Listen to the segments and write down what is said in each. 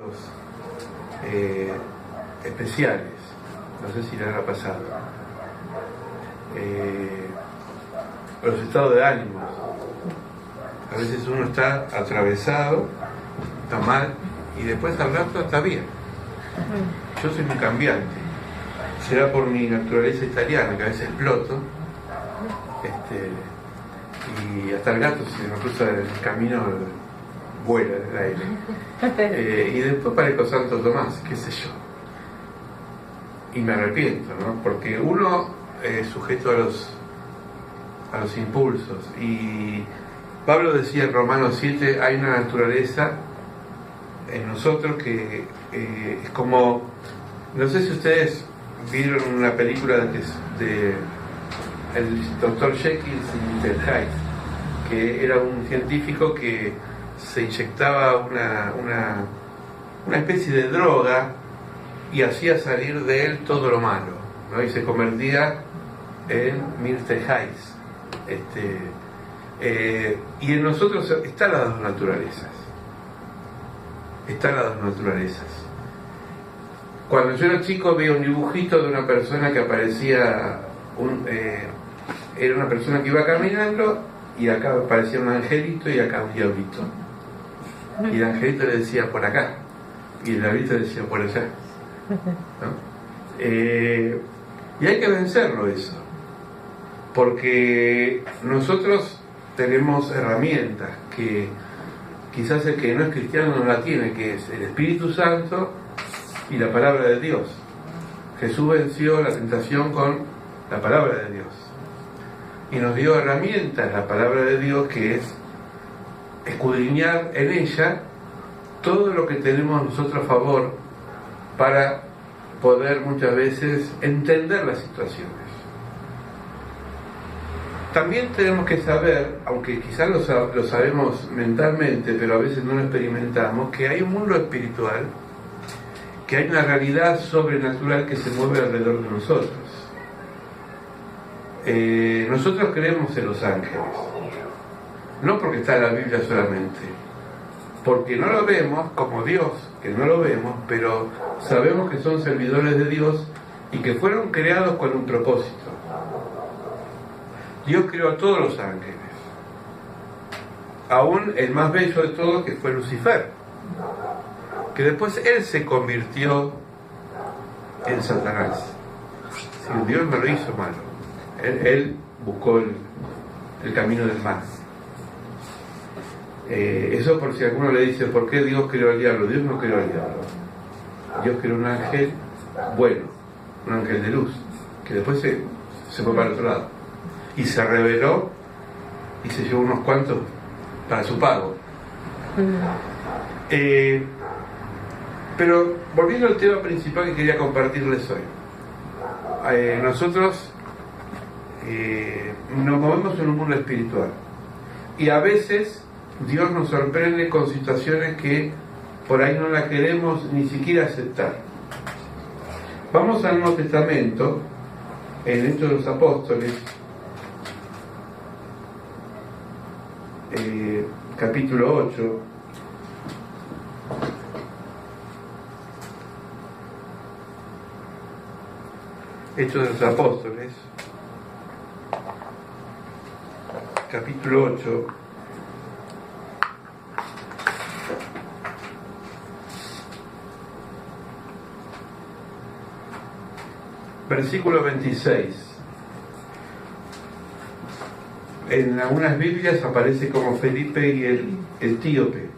psicólogos especiales, no sé si les ha pasado, los estados de ánimo. A veces uno está atravesado, está mal, y después al rato está bien. Yo soy muy cambiante. Será por mi naturaleza italiana, que a veces exploto, y hasta el gato, si me cruza el camino, vuela en el aire. Y después parezco Santo Tomás, qué sé yo. Y me arrepiento, ¿no? Porque uno es sujeto a los impulsos. Y Pablo decía en Romanos 7, hay una naturaleza en nosotros que es como, no sé si ustedes vieron una película de el Dr. Jekyll y Mr. Hyde, que era un científico que se inyectaba una especie de droga y hacía salir de él todo lo malo, ¿no? Y se convertía en Mr. Hyde. Y en nosotros están las dos naturalezas. Cuando yo era chico veía un dibujito de una persona que aparecía, era una persona que iba caminando y acá aparecía un angelito y acá un diablito. Y el angelito le decía por acá y el diablito le decía por allá, ¿no? Y hay que vencerlo eso, porque nosotros tenemos herramientas que quizás el que no es cristiano no la tiene, que es el Espíritu Santo y la palabra de Dios. Jesús venció la tentación con la palabra de Dios y nos dio herramientas, la palabra de Dios, que es escudriñar en ella todo lo que tenemos nosotros a favor para poder muchas veces entender las situaciones. También tenemos que saber, aunque quizás lo sabemos mentalmente, pero a veces no lo experimentamos, que hay un mundo espiritual, que hay una realidad sobrenatural que se mueve alrededor de nosotros. Nosotros creemos en los ángeles, no porque está en la Biblia solamente, porque no lo vemos como Dios, que no lo vemos, pero sabemos que son servidores de Dios y que fueron creados con un propósito. Dios creó a todos los ángeles, aún el más bello de todos, que fue Lucifer, que después él se convirtió en Satanás. Si Dios no lo hizo malo, él buscó el camino del mal. Eso por si alguno le dice, ¿por qué Dios creó al diablo? Dios no creó al diablo. Dios creó un ángel bueno, un ángel de luz, que después se fue para el otro lado y se rebeló y se llevó unos cuantos para su pago. Pero volviendo al tema principal que quería compartirles hoy, nosotros nos movemos en un mundo espiritual y a veces Dios nos sorprende con situaciones que por ahí no las queremos ni siquiera aceptar. Vamos al Nuevo Testamento, en Hechos de los Apóstoles, capítulo 8. Hechos de los Apóstoles, capítulo 8. Versículo 26. En algunas Biblias aparece como Felipe y el etíope.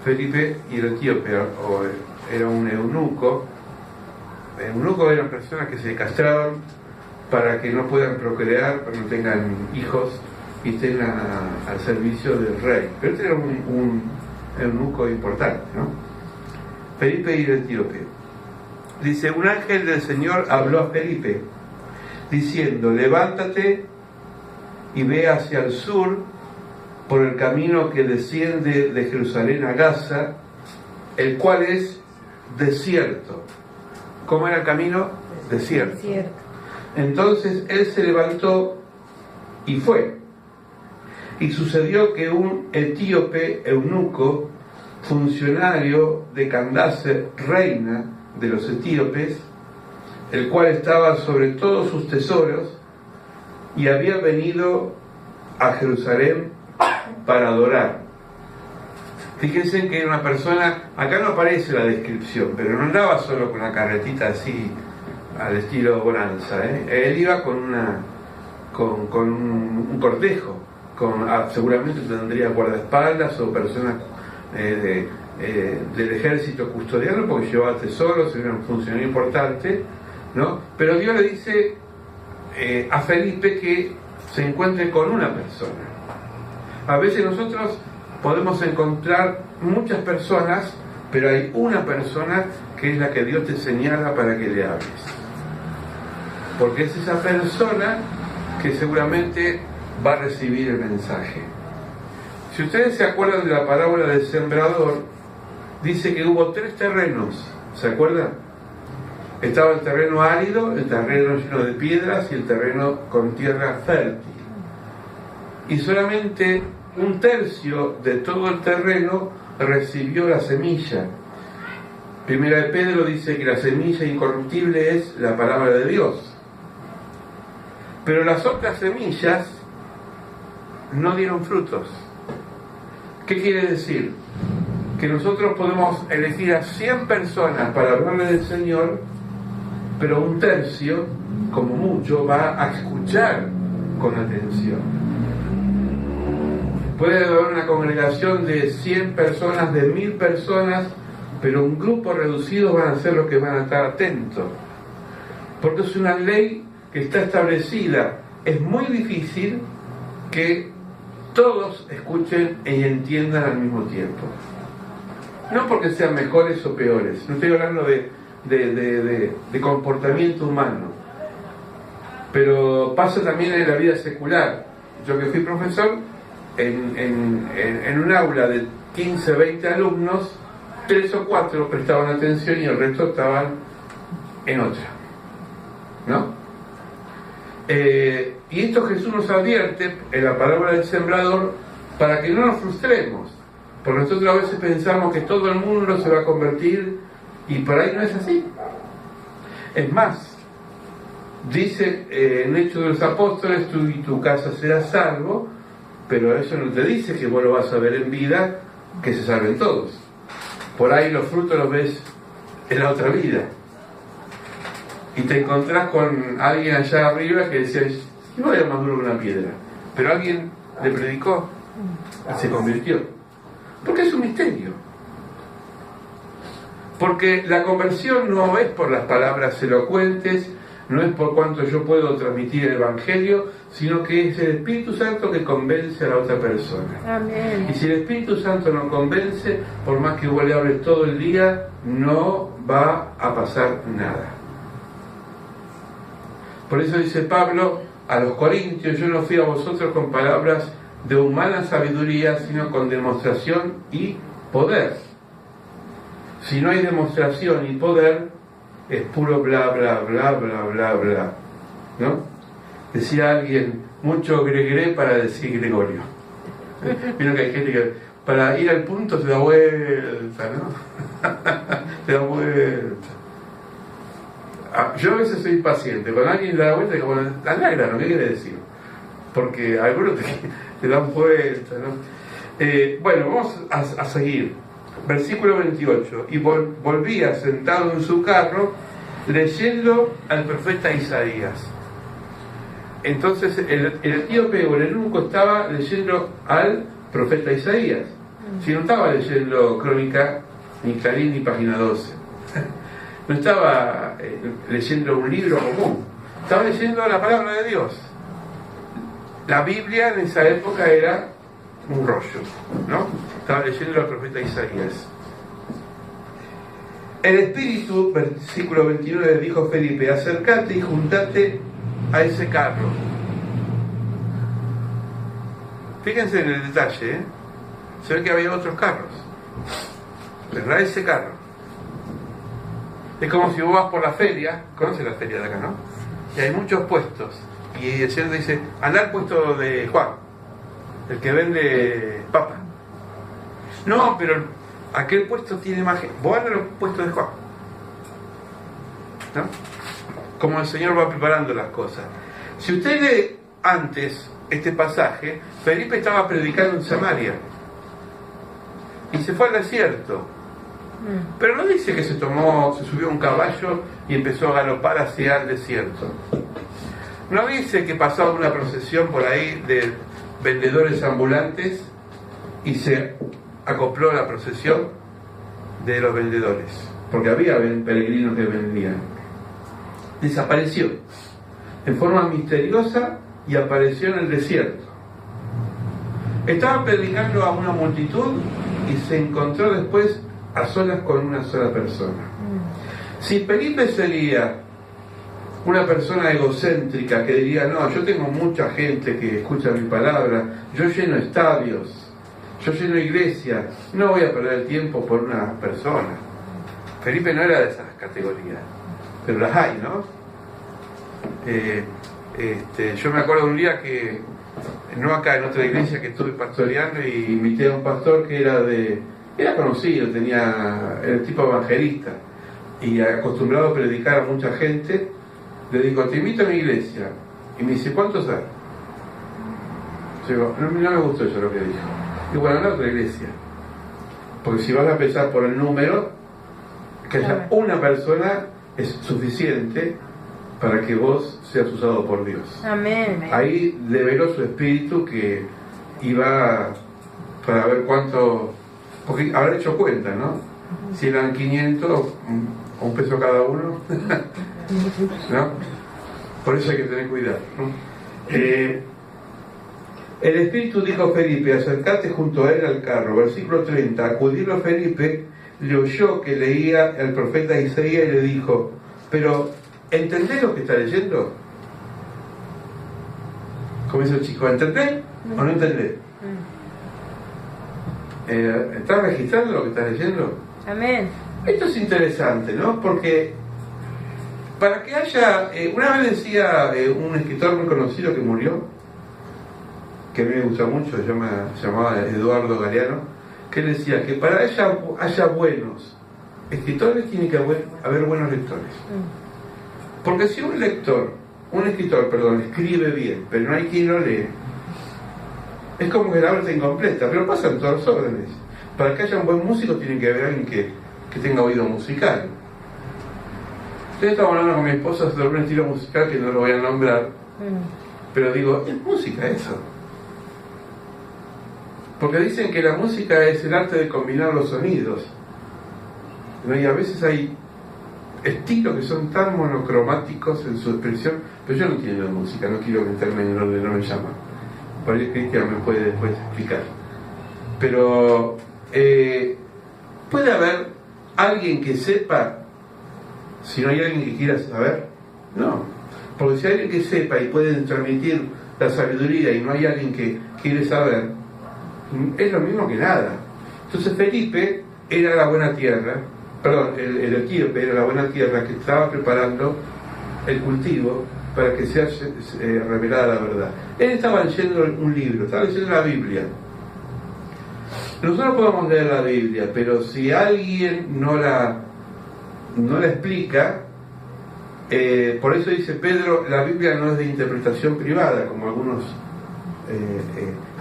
Felipe y el etíope, era un eunuco. Eunuco eran personas que se castraban para que no puedan procrear, para que no tengan hijos y estén al servicio del rey. Pero este era un eunuco importante, ¿no? Felipe y el etíope. Dice, un ángel del Señor habló a Felipe, diciendo, levántate y ve hacia el sur por el camino que desciende de Jerusalén a Gaza, el cual es desierto. ¿Cómo era el camino? Desierto. Entonces él se levantó y fue. Y sucedió que un etíope eunuco funcionario de Candace, reina de los etíopes, el cual estaba sobre todos sus tesoros y había venido a Jerusalén para adorar. Fíjense que era una persona, acá no aparece la descripción, pero no andaba solo con una carretita así al estilo Bonanza, Él iba con un cortejo, seguramente tendría guardaespaldas o personas del ejército custodiano, porque llevaba tesoros, era un funcionario importante, ¿no? Pero Dios le dice a Felipe que se encuentre con una persona. A veces nosotros podemos encontrar muchas personas, pero hay una persona que es la que Dios te señala para que le hables, porque es esa persona que seguramente va a recibir el mensaje. Si ustedes se acuerdan de la parábola del sembrador, dice que hubo 3 terrenos, ¿se acuerdan? Estaba el terreno árido, el terreno lleno de piedras y el terreno con tierra fértil. Y solamente 1/3 de todo el terreno recibió la semilla. Primera de Pedro dice que la semilla incorruptible es la palabra de Dios. Pero las otras semillas no dieron frutos. ¿Qué quiere decir? Que nosotros podemos elegir a 100 personas para hablarle del Señor, pero 1/3, como mucho, va a escuchar con atención. Puede haber una congregación de 100 personas, de 1000 personas, pero un grupo reducido van a ser los que van a estar atentos. Porque es una ley que está establecida. Es muy difícil que todos escuchen y entiendan al mismo tiempo. No porque sean mejores o peores, no estoy hablando de comportamiento humano, pero pasa también en la vida secular. Yo que fui profesor, en un aula de 15, 20 alumnos, 3 o 4 prestaban atención y el resto estaban en otra, ¿no? Y esto Jesús nos advierte en la parábola del sembrador para que no nos frustremos, porque nosotros a veces pensamos que todo el mundo se va a convertir y por ahí no es así. Es más, dice en Hechos de los Apóstoles, tú y tu casa serás salvo, pero eso no te dice que vos lo vas a ver en vida, que se salven todos. Por ahí los frutos los ves en la otra vida. Y te encontrás con alguien allá arriba que decía, yo voy a más duro que una piedra. Pero alguien le predicó y se convirtió. Porque es un misterio. Porque la conversión no es por las palabras elocuentes, no es por cuánto yo puedo transmitir el Evangelio, sino que es el Espíritu Santo que convence a la otra persona. Amén. Y si el Espíritu Santo no convence, por más que vos le hables todo el día, no va a pasar nada. Por eso dice Pablo a los Corintios, yo no fui a vosotros con palabras de humana sabiduría, sino con demostración y poder. Si no hay demostración y poder, es puro bla, bla, bla, bla, bla, bla, ¿no? Decía alguien, mucho gregué para decir Gregorio. Vieron que hay gente que para ir al punto se da vuelta, ¿no? Se da vuelta. Yo a veces soy impaciente, cuando alguien da vuelta, como la negra, ¿no? ¿Qué quiere decir? Porque algunos te dan vuelta, ¿no? Bueno, vamos a seguir. Versículo 28. Y volvía sentado en su carro leyendo al profeta Isaías. Entonces el etíope o el eunuco estaba leyendo al profeta Isaías. Si no estaba leyendo Crónica, ni Clarín, ni Página 12. No estaba leyendo un libro común. Estaba leyendo la palabra de Dios. La Biblia en esa época era un rollo, ¿no? Estaba leyendo al profeta Isaías. El Espíritu, versículo 29, le dijo a Felipe, acércate y juntate a ese carro. Fíjense en el detalle, ¿eh? Se ve que había otros carros, pero a ese carro. Es como si vos vas por la feria, conoces la feria de acá, ¿no? Y hay muchos puestos, y el Señor dice, anda al puesto de Juan, el que vende papa. No, pero aquel puesto tiene más gente, vos andás al puesto de Juan, ¿no? Como el Señor va preparando las cosas. Si usted lee antes este pasaje, Felipe estaba predicando en Samaria y se fue al desierto, pero no dice que se subió a un caballo y empezó a galopar hacia el desierto. No dice que pasaba una procesión por ahí de vendedores ambulantes y se acopló a la procesión de los vendedores, porque había peregrinos que vendían. Desapareció en forma misteriosa y apareció en el desierto. Estaba predicando a una multitud y se encontró después a solas con una sola persona. Si Felipe sería una persona egocéntrica que diría, no, yo tengo mucha gente que escucha mi palabra, yo lleno estadios, yo lleno iglesias, no voy a perder el tiempo por una persona. Felipe no era de esas categorías, pero las hay, ¿no? Yo me acuerdo un día que, no acá, en otra iglesia que estuve pastoreando, y invité a un pastor que era conocido, era el tipo evangelista y acostumbrado a predicar a mucha gente. Le digo, te invito a mi iglesia. Y me dice, ¿cuántos hay? Yo digo, no me gustó eso lo que dijo. Y bueno, en otra iglesia. Porque si vas a pensar por el número, que haya una persona es suficiente para que vos seas usado por Dios. Amén. Ahí develó su espíritu que iba para ver cuánto, porque habrá hecho cuenta, ¿no? Si eran 500, un peso cada uno, ¿no? Por eso hay que tener cuidado, ¿no? El Espíritu dijo a Felipe, acercate junto a él al carro. Versículo 30, acudió Felipe, le oyó que leía el profeta Isaías y le dijo, pero ¿entendés lo que está leyendo? Como dice el chico, ¿entendés o no entendés? ¿Estás registrando lo que estás leyendo? Amén. Esto es interesante, ¿no? Porque para que haya... una vez decía un escritor muy conocido que murió, que a mí me gusta mucho, se llamaba Eduardo Galeano, que él decía que para que haya buenos escritores tiene que haber buenos lectores. Porque si un escritor, escribe bien, pero no hay quien lo lee, es como que la obra está incompleta, pero pasan todos los órdenes. Para que haya un buen músico tiene que haber alguien que tenga oído musical. Yo estaba hablando con mi esposa sobre un estilo musical que no lo voy a nombrar, pero digo, es música eso. Porque dicen que la música es el arte de combinar los sonidos, ¿no? Y a veces hay estilos que son tan monocromáticos en su expresión, pero yo no entiendo de música, no quiero meterme en donde no me llaman. Por ahí Cristian me puede después explicar. Pero puede haber alguien que sepa si no hay alguien que quiera saber. No, porque si hay alguien que sepa y puede transmitir la sabiduría y no hay alguien que quiere saber, es lo mismo que nada. Entonces Felipe era la buena tierra, el etíope era la buena tierra que estaba preparando el cultivo para que sea revelada la verdad. Él estaba leyendo un libro, estaba leyendo la Biblia. Nosotros podemos leer la Biblia, pero si alguien no la explica, por eso dice Pedro, la Biblia no es de interpretación privada, como algunos,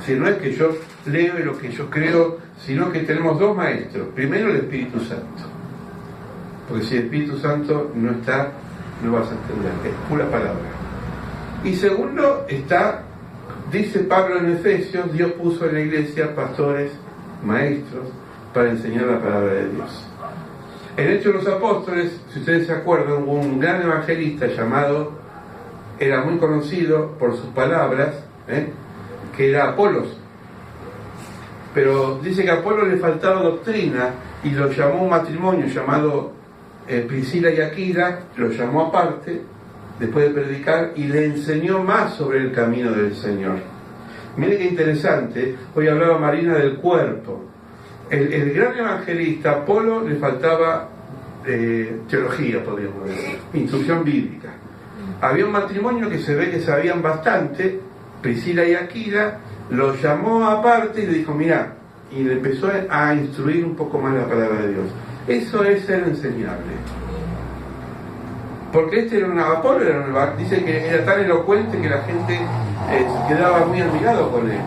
si no es que yo leo lo que yo creo, sino que tenemos dos maestros. Primero el Espíritu Santo, porque si el Espíritu Santo no está, no vas a entender, es pura palabra. Y segundo dice Pablo en Efesios, Dios puso en la iglesia pastores, maestros, para enseñar la palabra de Dios. En Hechos de los Apóstoles, si ustedes se acuerdan, hubo un gran evangelista era muy conocido por sus palabras, que era Apolos. Pero dice que a Apolos le faltaba doctrina y lo llamó a un matrimonio llamado Priscila y Aquila, lo llamó aparte después de predicar y le enseñó más sobre el camino del Señor. Mire qué interesante, hoy hablaba Marina del cuerpo. El gran evangelista Apolo le faltaba teología, podríamos decir, instrucción bíblica. Había un matrimonio que se ve que sabían bastante, Priscila y Aquila, lo llamó aparte y le dijo, mirá, y le empezó a instruir un poco más la palabra de Dios. Eso es ser enseñable. Porque Apolo dice que era tan elocuente que la gente quedaba muy admirado con él.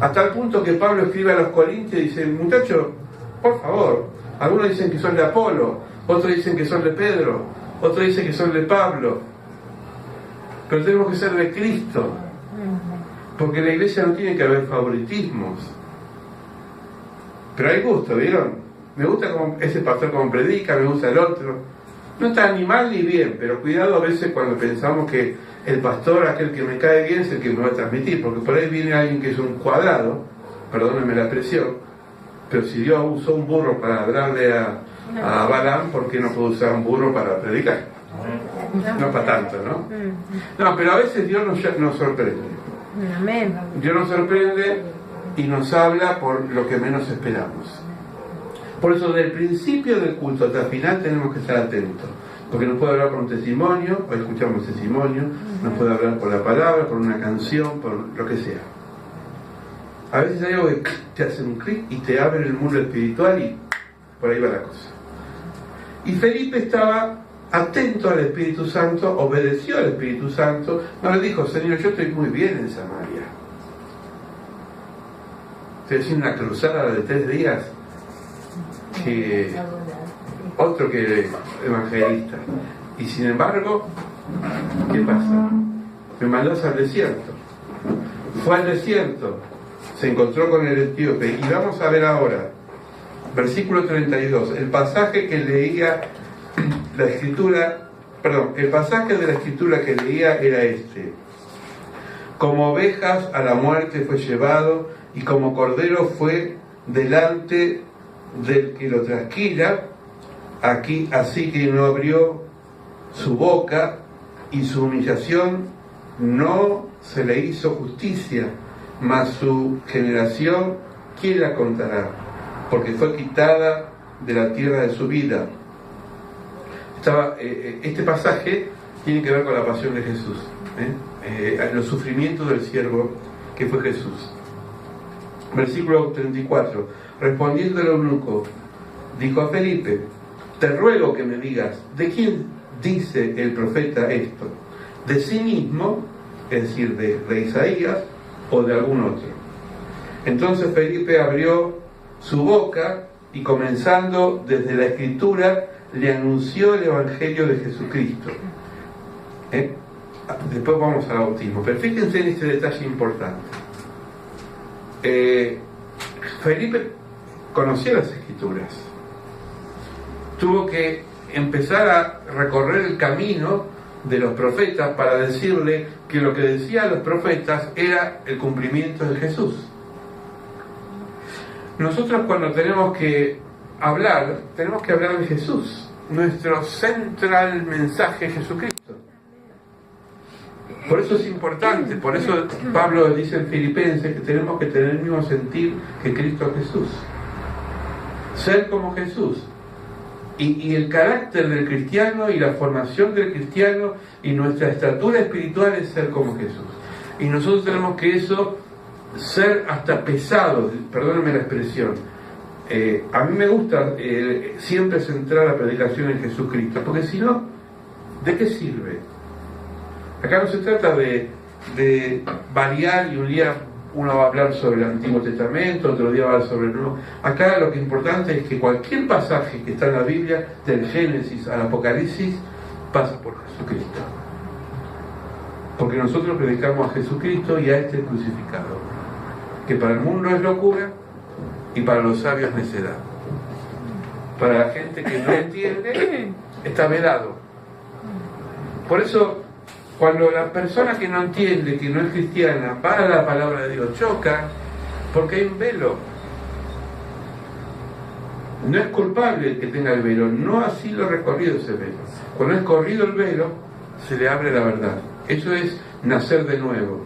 A tal punto que Pablo escribe a los Corintios y dice: muchachos, por favor, algunos dicen que son de Apolo, otros dicen que son de Pedro, otros dicen que son de Pablo, pero tenemos que ser de Cristo, porque en la iglesia no tiene que haber favoritismos. Pero hay gusto, ¿vieron? Me gusta como ese pastor como predica, me gusta el otro. No está ni mal ni bien, pero cuidado a veces cuando pensamos que el pastor, aquel que me cae bien, es el que me va a transmitir, porque por ahí viene alguien que es un cuadrado, perdónenme la expresión, pero si Dios usó un burro para hablarle a Balaam, ¿por qué no puede usar un burro para predicar? No para tanto, ¿no? No, pero a veces Dios nos sorprende. Dios nos sorprende y nos habla por lo que menos esperamos. Por eso, desde el principio del culto hasta el final tenemos que estar atentos, porque nos puede hablar por un testimonio, o escuchamos testimonio, nos puede hablar por la palabra, por una canción, por lo que sea. A veces hay algo que te hace un clic y te abre el mundo espiritual y por ahí va la cosa. Y Felipe estaba atento al Espíritu Santo, obedeció al Espíritu Santo, no le dijo: Señor, yo estoy muy bien en Samaria. Estoy haciendo una cruzada de 3 días, que otro que evangelista. Y sin embargo, ¿qué pasa? Me mandás al desierto. Fue al desierto, se encontró con el etíope, y vamos a ver ahora, versículo 32, el pasaje que leía la escritura, el pasaje de la escritura que leía era este: como ovejas a la muerte fue llevado, y como cordero fue delante del que lo trasquila, aquí, así que no abrió su boca, y su humillación no se le hizo justicia, mas su generación, ¿quién la contará? Porque fue quitada de la tierra de su vida. Este pasaje tiene que ver con la pasión de Jesús, los sufrimientos del siervo que fue Jesús. Versículo 34. Respondiendo el eunuco, dijo a Felipe: te ruego que me digas, ¿de quién dice el profeta esto? ¿De sí mismo, es decir, de Isaías, o de algún otro? Entonces Felipe abrió su boca y, comenzando desde la Escritura, le anunció el Evangelio de Jesucristo. Después vamos al bautismo, pero fíjense en este detalle importante. Felipe conocía las Escrituras, tuvo que empezar a recorrer el camino de los profetas para decirle que lo que decían los profetas era el cumplimiento de Jesús. Nosotros, cuando tenemos que hablar de Jesús. Nuestro central mensaje es Jesucristo. Por eso es importante, por eso Pablo dice en Filipenses que tenemos que tener el mismo sentir que Cristo Jesús. Ser como Jesús. Y el carácter del cristiano y la formación del cristiano y nuestra estatura espiritual es ser como Jesús. Y nosotros tenemos que eso ser hasta pesados, perdónenme la expresión. A mí me gusta siempre centrar la predicación en Jesucristo, porque si no, ¿de qué sirve? Acá no se trata de variar y un día uno va a hablar sobre el Antiguo Testamento, otro día va a hablar sobre el Nuevo. Acá lo que es importante es que cualquier pasaje que está en la Biblia, del Génesis al Apocalipsis, pasa por Jesucristo. Porque nosotros predicamos a Jesucristo y a este crucificado, que para el mundo es locura y para los sabios necedad. Para la gente que no entiende, está velado. Por eso, cuando la persona que no entiende, que no es cristiana, va a la palabra de Dios, choca, porque hay un velo. No es culpable el que tenga el velo, no ha sido recorrido ese velo. Cuando es corrido el velo, se le abre la verdad. Eso es nacer de nuevo.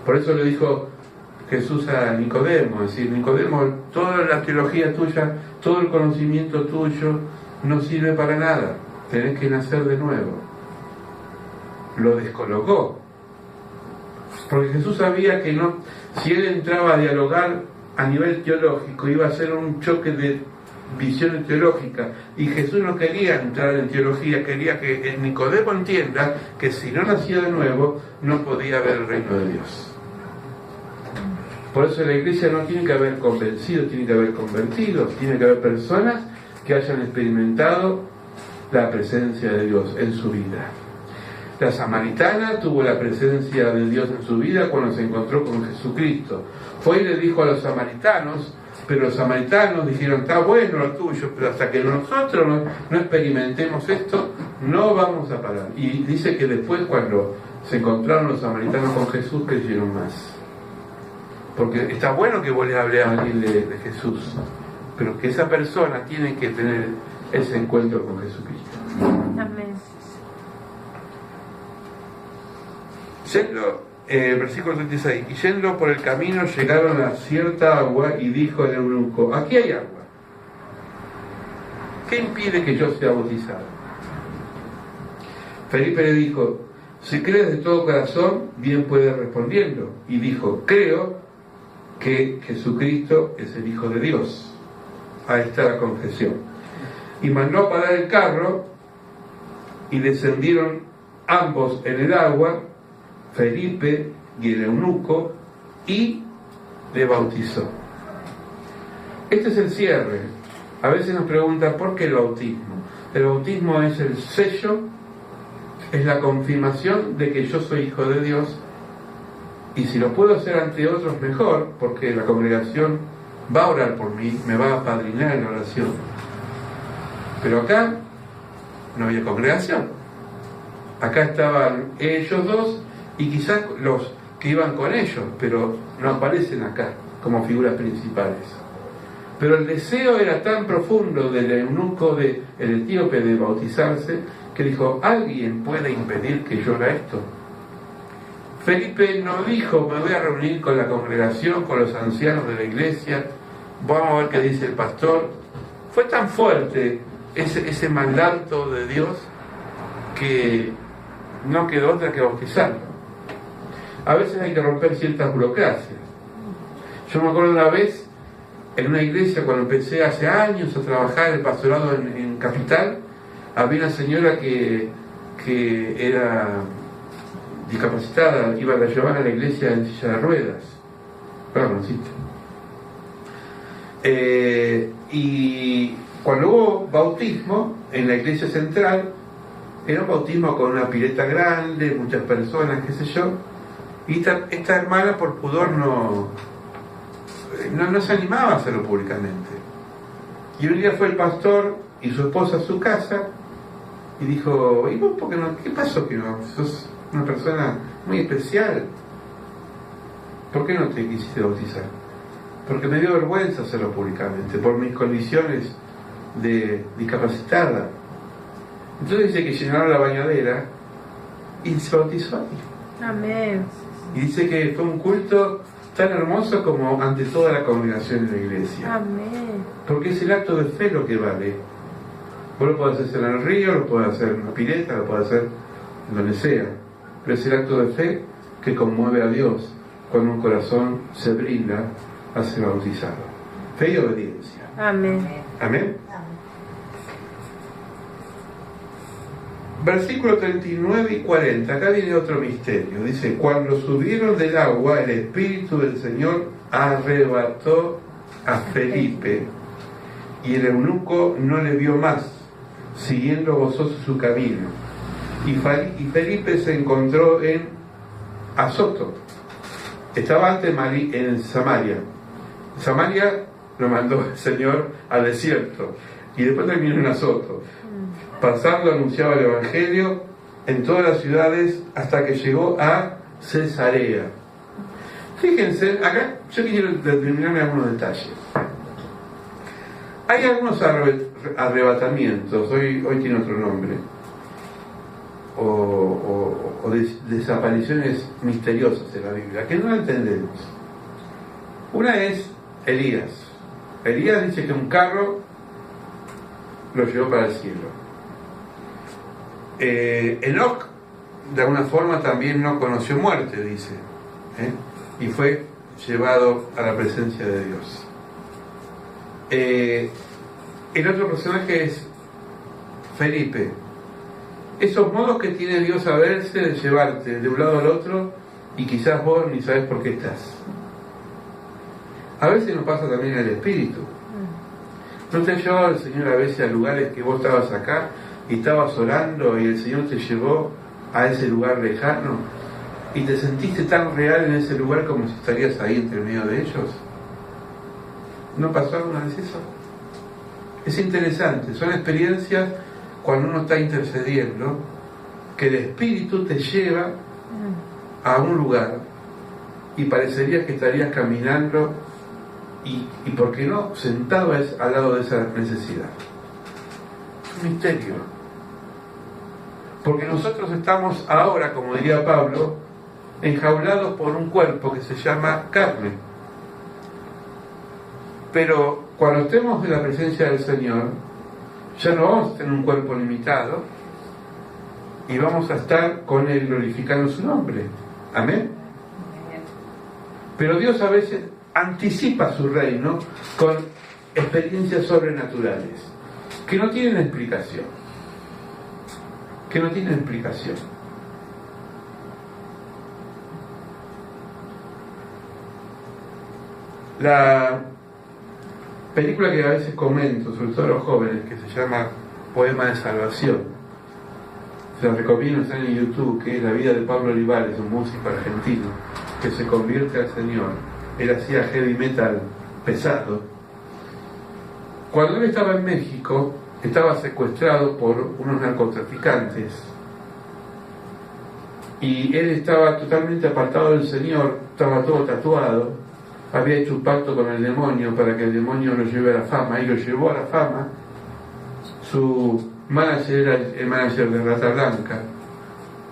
Por eso le dijo Jesús a Nicodemo, es decir, Nicodemo, toda la teología tuya, todo el conocimiento tuyo no sirve para nada, tenés que nacer de nuevo. Lo descolocó, porque Jesús sabía que no, si él entraba a dialogar a nivel teológico iba a ser un choque de visiones teológicas, y Jesús no quería entrar en teología, quería que Nicodemo entienda que si no nacía de nuevo no podía ver el reino de Dios. Por eso la iglesia no tiene que haber convencidos, tiene que haber convertidos, tiene que haber personas que hayan experimentado la presencia de Dios en su vida. La samaritana tuvo la presencia de Dios en su vida cuando se encontró con Jesucristo. Fue y le dijo a los samaritanos, pero los samaritanos dijeron, está bueno lo tuyo, pero hasta que nosotros no experimentemos esto, no vamos a parar. Y dice que después, cuando se encontraron los samaritanos con Jesús, creyeron más. Porque está bueno que vos le hables a alguien de Jesús, pero que esa persona tiene que tener ese encuentro con Jesucristo. Amén. Versículo 36. Y yendo por el camino llegaron a cierta agua, y dijo el eunuco, aquí hay agua. ¿Qué impide que yo sea bautizado? Felipe le dijo, si crees de todo corazón, bien puedes respondiendo. Y dijo, creo que Jesucristo es el Hijo de Dios. Ahí está la confesión. Y mandó a parar el carro, y descendieron ambos en el agua, Felipe y el eunuco, y le bautizó. Este es el cierre. A veces nos preguntan, ¿por qué el bautismo? El bautismo es el sello, es la confirmación de que yo soy hijo de Dios, y si lo puedo hacer ante otros, mejor, porque la congregación va a orar por mí, me va a apadrinar en la oración. Pero acá no había congregación. Acá estaban ellos dos y quizás los que iban con ellos, pero no aparecen acá como figuras principales. Pero el deseo era tan profundo del eunuco, del etíope, de bautizarse, que dijo, ¿alguien puede impedir que yo haga esto? Felipe no dijo, me voy a reunir con la congregación, con los ancianos de la iglesia, vamos a ver qué dice el pastor. Fue tan fuerte ese mandato de Dios que no quedó otra que bautizarlo. A veces hay que romper ciertas burocracias. Yo me acuerdo una vez, en una iglesia, cuando empecé hace años a trabajar el pastorado en Capital, había una señora que era discapacitada, la llevaban a la iglesia en silla de ruedas. Perdón, existe. Y cuando hubo bautismo en la iglesia central, era un bautismo con una pileta grande, muchas personas, qué sé yo, y esta hermana por pudor no se animaba a hacerlo públicamente. Y un día fue el pastor y su esposa a su casa y dijo, ¿y vos por qué no? ¿Qué pasó que no? Sos una persona muy especial. ¿Por qué no te quisiste bautizar? Porque me dio vergüenza hacerlo públicamente, por mis condiciones de discapacitada. Entonces dice que llenaron la bañadera y se bautizó ahí. Amén. Y dice que fue un culto tan hermoso como ante toda la congregación de la iglesia. Amén. Porque es el acto de fe lo que vale. Vos lo podés hacer en el río, lo podés hacer en una pileta, lo podés hacer donde sea. Pero es el acto de fe que conmueve a Dios cuando un corazón se brinda a ser bautizado. Fe y obediencia. Amén. Amén. Versículo 39 y 40, acá viene otro misterio. Dice, cuando subieron del agua, el Espíritu del Señor arrebató a Felipe, y el eunuco no le vio más, siguiendo gozoso su camino. Y Felipe se encontró en Azoto. Estaba antes en Samaria. Samaria lo mandó el Señor al desierto, y después terminó en Azoto. Pasando anunciaba el Evangelio en todas las ciudades hasta que llegó a Cesarea. Fíjense, acá yo quiero determinarme algunos detalles. Hay algunos arrebatamientos, hoy tiene otro nombre, o desapariciones misteriosas en la Biblia, que no entendemos. Una es Elías. Elías dice que un carro lo llevó para el cielo. Enoc, de alguna forma, también no conoció muerte, dice, y fue llevado a la presencia de Dios. El otro personaje es Felipe. Esos modos que tiene Dios a verse, de llevarte de un lado al otro, y quizás vos ni sabes por qué estás. A veces nos pasa también el Espíritu. ¿No te ha llevado el Señor a veces a lugares que vos estabas acá y estabas orando y el Señor te llevó a ese lugar lejano y te sentiste tan real en ese lugar como si estarías ahí entre medio de ellos? ¿No pasó alguna vez eso? Es interesante, son experiencias cuando uno está intercediendo, que el Espíritu te lleva a un lugar y parecería que estarías caminando y ¿por qué no? Sentado al lado de esa necesidad. Es un misterio. Porque nosotros estamos ahora, como diría Pablo, enjaulados por un cuerpo que se llama carne. Pero cuando estemos en la presencia del Señor, ya no vamos a tener un cuerpo limitado y vamos a estar con Él glorificando su nombre. Amén. Pero Dios a veces anticipa su reino con experiencias sobrenaturales que no tienen explicación. La película que a veces comento, sobre todo a los jóvenes, que se llama Poema de Salvación, se la recomiendo, está en YouTube, que es la vida de Pablo Olivares, un músico argentino que se convierte al Señor. Él hacía heavy metal pesado. Cuando él estaba en México, estaba secuestrado por unos narcotraficantes y él estaba totalmente apartado del Señor, estaba todo tatuado, había hecho un pacto con el demonio para que el demonio lo lleve a la fama, y lo llevó a la fama. Su manager era el manager de Rata Blanca,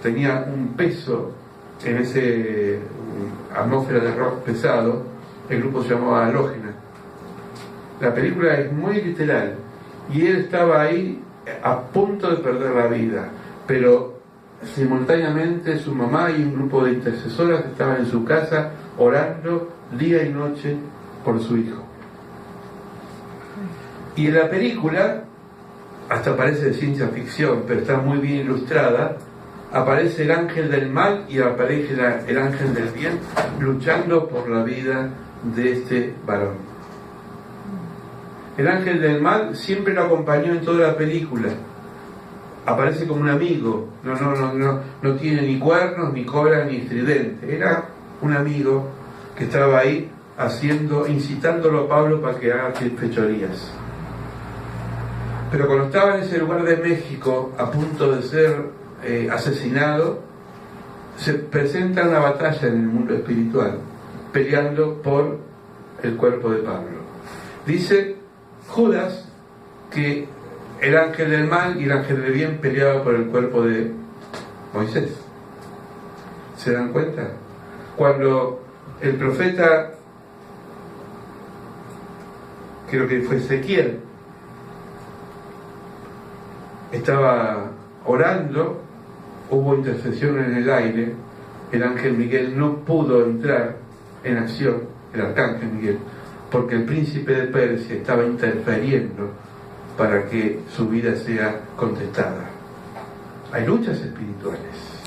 tenía un peso en ese atmósfera de rock pesado. El grupo se llamaba Halógena. La película es muy literal y él estaba ahí a punto de perder la vida, pero simultáneamente su mamá y un grupo de intercesoras estaban en su casa orando día y noche por su hijo. Y en la película, hasta parece de ciencia ficción, pero está muy bien ilustrada, aparece el ángel del mal y aparece el ángel del bien luchando por la vida de este varón. El ángel del mal siempre lo acompañó en toda la película. Aparece como un amigo, no tiene ni cuernos, ni cobra, ni estridente. Era un amigo que estaba ahí incitándolo a Pablo para que haga fechorías. Pero cuando estaba en ese lugar de México, a punto de ser asesinado, se presenta una batalla en el mundo espiritual, peleando por el cuerpo de Pablo. Dice Judas que el ángel del mal y el ángel del bien peleaban por el cuerpo de Moisés. ¿Se dan cuenta? Cuando el profeta, creo que fue Ezequiel, estaba orando, hubo intercesión en el aire, el ángel Miguel no pudo entrar en acción, el arcángel Miguel, porque el príncipe de Persia estaba interfiriendo para que su vida sea contestada. Hay luchas espirituales.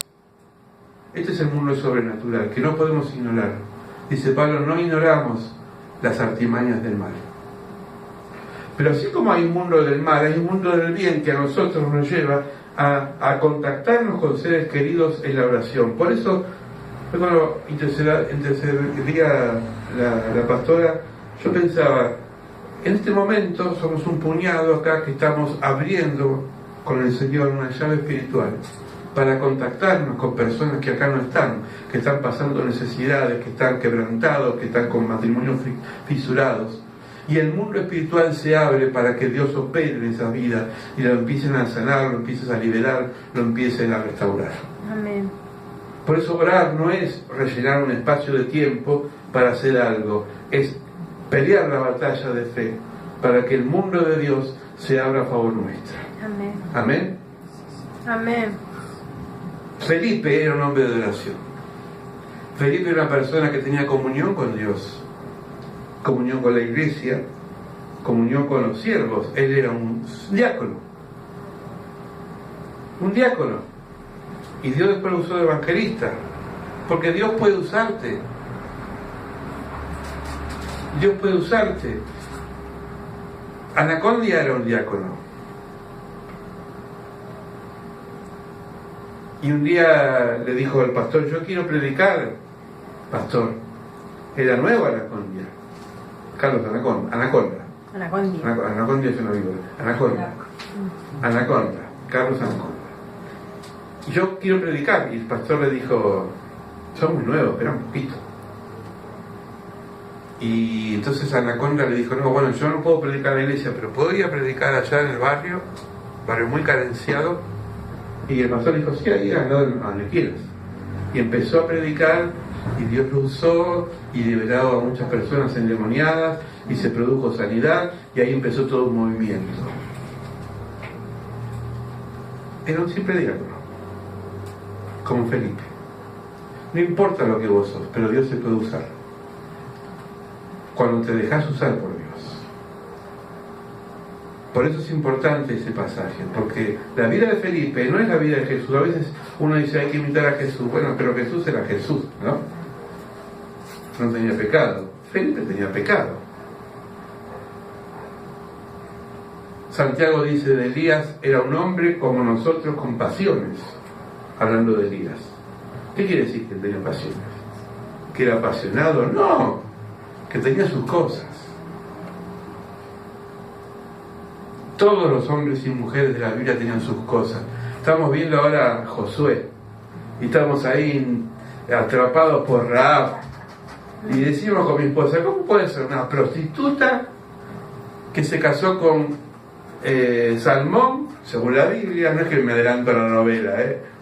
Este es el mundo sobrenatural que no podemos ignorar. Dice Pablo, no ignoramos las artimañas del mal. Pero así como hay un mundo del mal, hay un mundo del bien que a nosotros nos lleva a contactarnos con seres queridos en la oración. Por eso, cuando intercedía la pastora, yo pensaba, en este momento somos un puñado acá que estamos abriendo con el Señor una llave espiritual para contactarnos con personas que acá no están, que están pasando necesidades, que están quebrantados, que están con matrimonios fisurados. Y el mundo espiritual se abre para que Dios opere en esa vida y lo empiecen a sanar, lo empiecen a liberar, lo empiecen a restaurar. Amén. Por eso orar no es rellenar un espacio de tiempo para hacer algo, es pelear la batalla de fe para que el mundo de Dios se abra a favor nuestra. Amén. Amén. Amén. Felipe era un hombre de oración. Felipe era una persona que tenía comunión con Dios, comunión con la iglesia, comunión con los siervos. Él era un diácono. Un diácono. Y Dios después lo usó de evangelista. Porque Dios puede usarte. Dios puede usarte. Anacondia era un diácono. Y un día le dijo al pastor: yo quiero predicar, pastor. Era nueva Anacondia. Carlos Anaconda. Anacondia es una víbora. Anaconda. Carlos Anaconda. Y yo quiero predicar. Y el pastor le dijo: son muy nuevos, espera un poquito. Y entonces Anaconda le dijo: no, bueno, yo no puedo predicar en la iglesia, pero puedo ir a predicar allá en el barrio muy carenciado. Y el pastor dijo: sí, ahí a donde quieras. Y empezó a predicar, y Dios lo usó, y liberó a muchas personas endemoniadas, y se produjo sanidad, y ahí empezó todo un movimiento. Era un simple diácono, como Felipe. No importa lo que vos sos, pero Dios se puede usar cuando te dejas usar por Dios. Por eso es importante ese pasaje, porque la vida de Felipe no es la vida de Jesús. A veces uno dice: hay que imitar a Jesús. Bueno, pero Jesús era Jesús, ¿no? No tenía pecado. Felipe tenía pecado. Santiago dice de Elías: era un hombre como nosotros, con pasiones. Hablando de Elías. ¿Qué quiere decir que tenía pasiones? ¿Que era apasionado? No, que tenía sus cosas. Todos los hombres y mujeres de la Biblia tenían sus cosas. Estamos viendo ahora a Josué, y estamos ahí atrapados por Rahab, y decimos con mi esposa: ¿cómo puede ser una prostituta que se casó con Salmón? Según la Biblia, no es que me adelanto a la novela,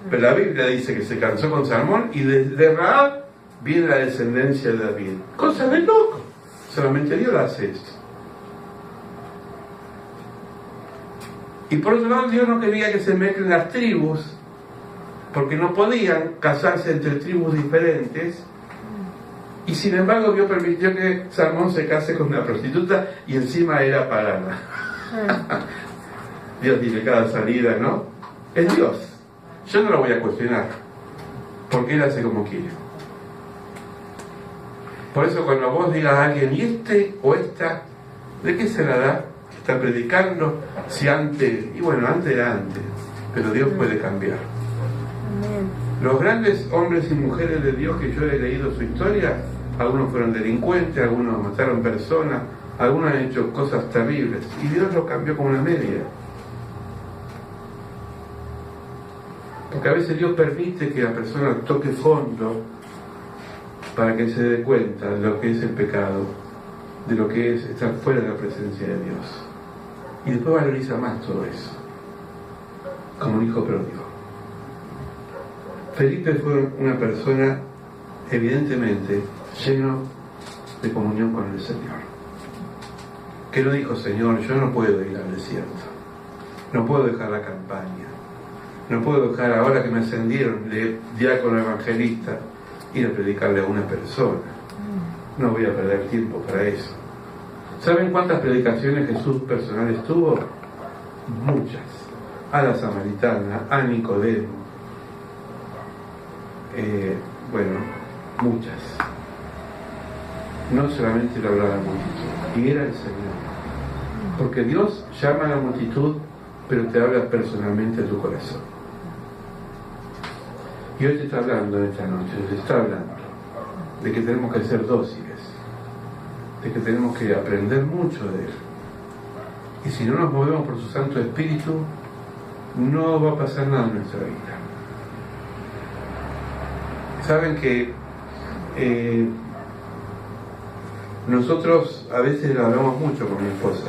pero la Biblia dice que se casó con Salmón, y de Rahab viene la descendencia de David. Cosa de loco. Solamente Dios hace esto. Y por otro lado, Dios no quería que se mezclen las tribus, porque no podían casarse entre tribus diferentes, y sin embargo Dios permitió que Salmón se case con una prostituta, y encima era pagana. Dios tiene cada salida, ¿no? Es Dios. Yo no lo voy a cuestionar, porque Él hace como quiere. Por eso cuando vos digas a alguien: ¿y este o esta? ¿De qué se la da? Está predicando, si antes, y bueno, antes era antes, pero Dios puede cambiar. Amén. Los grandes hombres y mujeres de Dios que yo he leído su historia, algunos fueron delincuentes, algunos mataron personas, algunos han hecho cosas terribles, y Dios los cambió como una media. Porque a veces Dios permite que la persona toque fondo para que se dé cuenta de lo que es el pecado, de lo que es estar fuera de la presencia de Dios. Y después valoriza más todo eso, como un hijo pródigo. Felipe fue una persona evidentemente lleno de comunión con el Señor, que no dijo: Señor, yo no puedo ir al desierto, no puedo dejar la campaña, no puedo dejar, ahora que me ascendieron de diácono evangelista, ir a predicarle a una persona. No voy a perder tiempo para eso. ¿Saben cuántas predicaciones Jesús personales tuvo? Muchas. A la samaritana, a Nicodemo. Bueno, muchas. No solamente le hablaba a la multitud, y era el Señor. Porque Dios llama a la multitud, pero te habla personalmente a tu corazón. Y hoy te está hablando en esta noche, te está hablando de que tenemos que ser dóciles, de que tenemos que aprender mucho de Él. Y si no nos movemos por su Santo Espíritu, no va a pasar nada en nuestra vida. Saben que nosotros a veces lo hablamos mucho con mi esposa.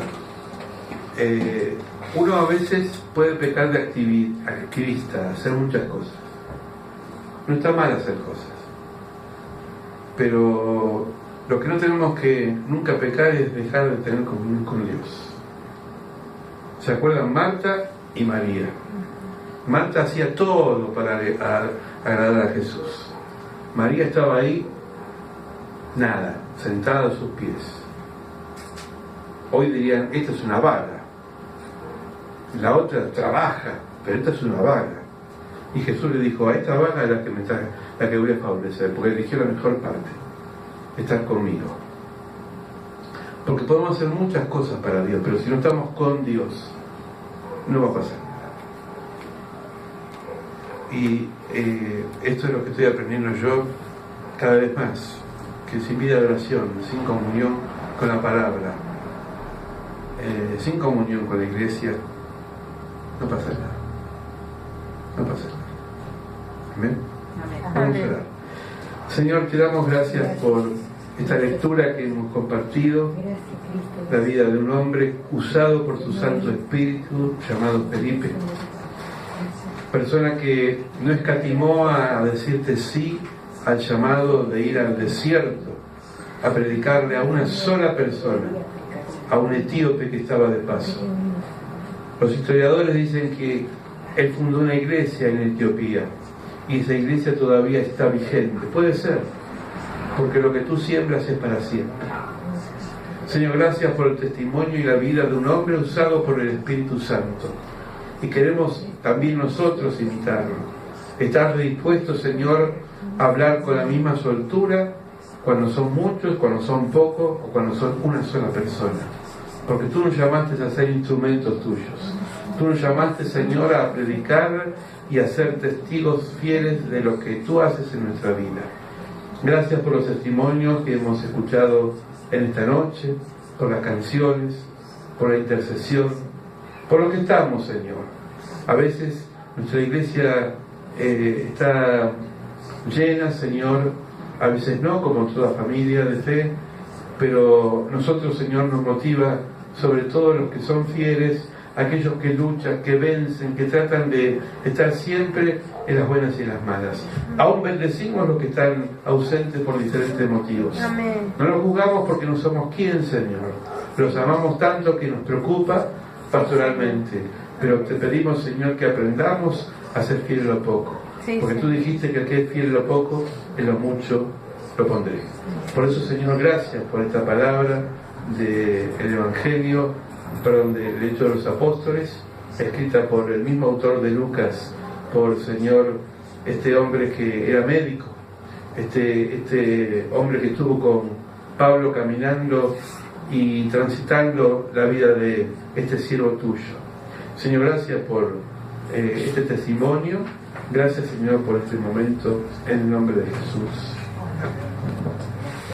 Uno a veces puede pecar de activista, hacer muchas cosas. No está mal hacer cosas, pero lo que no tenemos que nunca pecar es dejar de tener comunión con Dios. ¿Se acuerdan? Marta y María. Marta hacía todo para agradar a Jesús. María estaba ahí, nada, sentada a sus pies. Hoy dirían, esta es una vaga. La otra trabaja, pero esta es una vaga. Y Jesús le dijo, a esta vaga es la que voy a favorecer, porque eligió la mejor parte, estar conmigo. Porque podemos hacer muchas cosas para Dios, pero si no estamos con Dios, no va a pasar nada. Y esto es lo que estoy aprendiendo yo cada vez más, que sin vida de oración, sin comunión con la palabra, sin comunión con la iglesia, no pasa nada. No pasa nada. Amén. Vamos a orar. Señor, te damos gracias por esta lectura que hemos compartido, la vida de un hombre usado por tu Santo Espíritu, llamado Felipe, persona que no escatimó a decirte sí al llamado de ir al desierto a predicarle a una sola persona, a un etíope que estaba de paso. Los historiadores dicen que él fundó una iglesia en Etiopía y esa iglesia todavía está vigente. Puede ser, porque lo que tú siembras es para siempre. Señor, gracias por el testimonio y la vida de un hombre usado por el Espíritu Santo. Y queremos también nosotros imitarlo. Estar dispuestos, Señor, a hablar con la misma soltura cuando son muchos, cuando son pocos o cuando son una sola persona. Porque tú nos llamaste a ser instrumentos tuyos. Tú nos llamaste, Señor, a predicar y a ser testigos fieles de lo que tú haces en nuestra vida. Gracias por los testimonios que hemos escuchado en esta noche, por las canciones, por la intercesión, por lo que estamos, Señor. A veces nuestra iglesia está llena, Señor, a veces no, como toda familia de fe, pero nosotros, Señor, nos motiva sobre todo los que son fieles, aquellos que luchan, que vencen, que tratan de estar siempre en las buenas y en las malas. Aún bendecimos los que están ausentes por diferentes motivos. Amén. No los juzgamos porque no somos quien, Señor. Los amamos tanto que nos preocupa pastoralmente. Pero te pedimos, Señor, que aprendamos a ser fieles en lo poco. Sí, porque tú dijiste que el que es fiel en lo poco, en lo mucho lo pondré. Por eso, Señor, gracias por esta palabra del Evangelio, del Hecho de los Apóstoles, escrita por el mismo autor de Lucas, por Señor, este hombre que era médico, este hombre que estuvo con Pablo caminando y transitando la vida de este siervo tuyo. Señor, gracias por este testimonio, gracias, Señor, por este momento, en el nombre de Jesús. Amén.